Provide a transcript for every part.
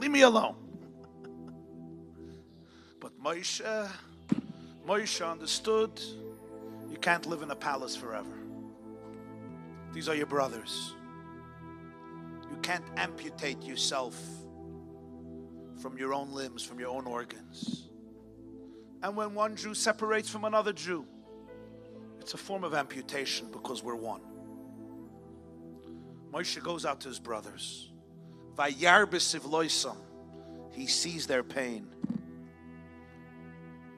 Leave me alone. But Moshe understood you can't live in a palace forever. These are your brothers. You can't amputate yourself from your own limbs, from your own organs. And when one Jew separates from another Jew, it's a form of amputation because we're one. Moshe goes out to his brothers. Vayar b'sivloisam. He sees their pain.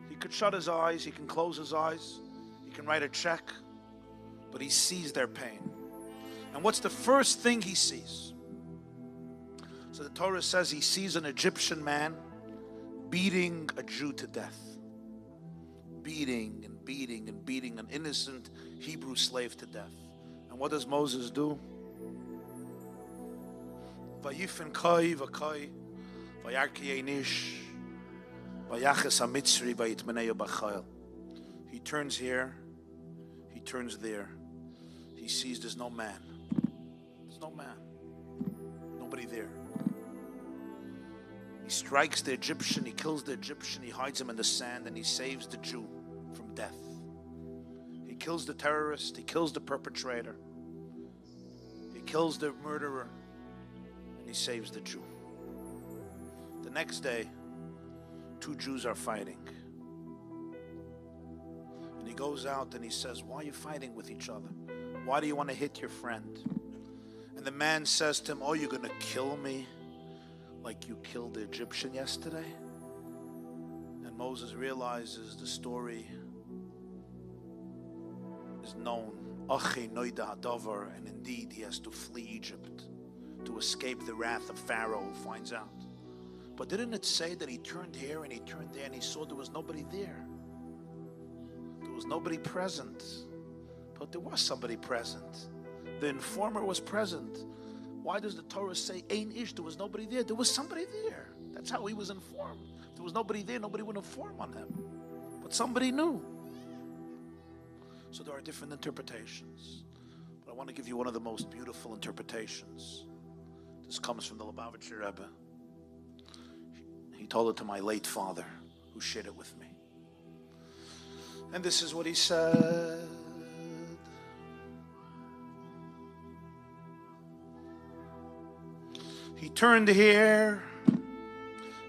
He could shut his eyes, he can close his eyes, he can write a check, but he sees their pain. And what's the first thing he sees? So the Torah says he sees an Egyptian man beating a Jew to death. Beating and beating and beating an innocent Hebrew slave to death. And what does Moses do? Vayifin kai v'kai vayarki einish vayaches hamitzri vayitmeneyu b'chayil. He turns here, he turns there. He sees there's no man. There's no man. Nobody there. He strikes the Egyptian, he kills the Egyptian, he hides him in the sand, and he saves the Jew from death. He kills the terrorist, he kills the perpetrator, he kills the murderer, and he saves the Jew. The next day, two Jews are fighting. And he goes out and he says, why are you fighting with each other? Why do you want to hit your friend? And the man says to him, oh, you're going to kill me like you killed the Egyptian yesterday? And Moses realizes the story is known. And indeed he has to flee Egypt to escape the wrath of Pharaoh, who finds out. But didn't it say that he turned here and he turned there and he saw there was nobody there? There was nobody present. But there was somebody present. The informer was present. Why does the Torah say, Ein ish, there was nobody there? There was somebody there. That's how he was informed. If there was nobody there, nobody would inform on him. But somebody knew. So there are different interpretations. But I want to give you one of the most beautiful interpretations. This comes from the Lubavitcher Rebbe. He told it to my late father, who shared it with me. And this is what he said. He turned here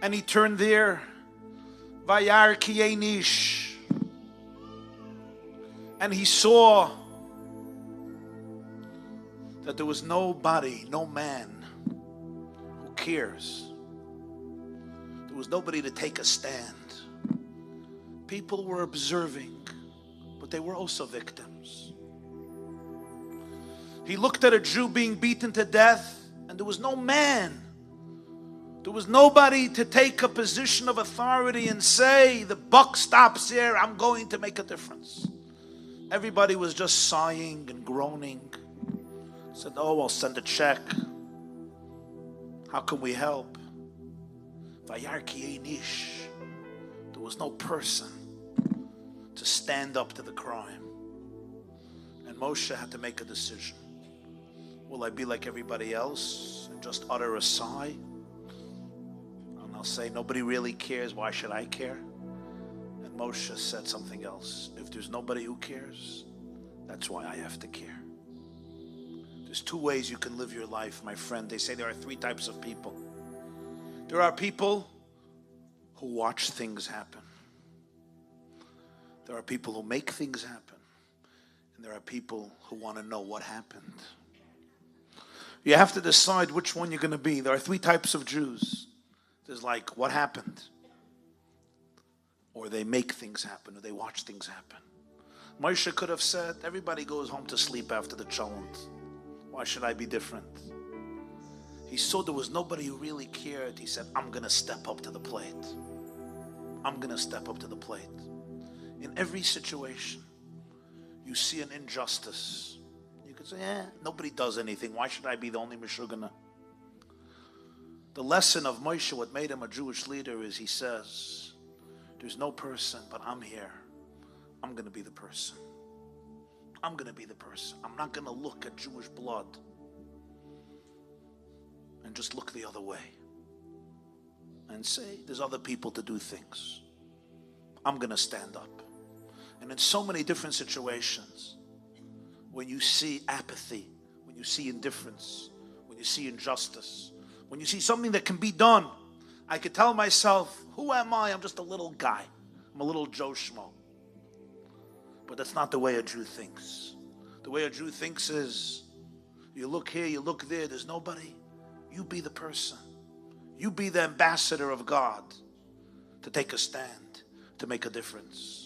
and he turned there. Vayar kiyenish. And he saw that there was nobody, no man who cares. There was nobody to take a stand. People were observing, but they were also victims. He looked at a Jew being beaten to death, and there was no man. There was nobody to take a position of authority and say, the buck stops here, I'm going to make a difference. Everybody was just sighing and groaning. Said, oh, I'll send a check. How can we help? Vayarki einish. There was no person to stand up to the crime. And Moshe had to make a decision. Will I be like everybody else and just utter a sigh? And I'll say, nobody really cares, why should I care? And Moshe said something else. If there's nobody who cares, that's why I have to care. There's two ways you can live your life, my friend. They say there are three types of people. There are people who watch things happen. There are people who make things happen. And there are people who want to know what happened. You have to decide which one you're going to be. There are three types of Jews. There's like, what happened? Or they make things happen, or they watch things happen. Moshe could have said, everybody goes home to sleep after the cholent. Why should I be different? He saw there was nobody who really cared. He said, I'm going to step up to the plate. I'm going to step up to the plate. In every situation, you see an injustice. You could say, nobody does anything. Why should I be the only Meshugana? The lesson of Moshe, what made him a Jewish leader, is he says, there's no person, but I'm here. I'm going to be the person. I'm going to be the person. I'm not going to look at Jewish blood and just look the other way. and say, there's other people to do things. I'm going to stand up. And in so many different situations, when you see apathy, when you see indifference, when you see injustice, when you see something that can be done, I could tell myself, who am I? I'm just a little guy. I'm a little Joe Schmo. But that's not the way a Jew thinks. The way a Jew thinks is, you look here, you look there, there's nobody. You be the person. You be the ambassador of God to take a stand, to make a difference.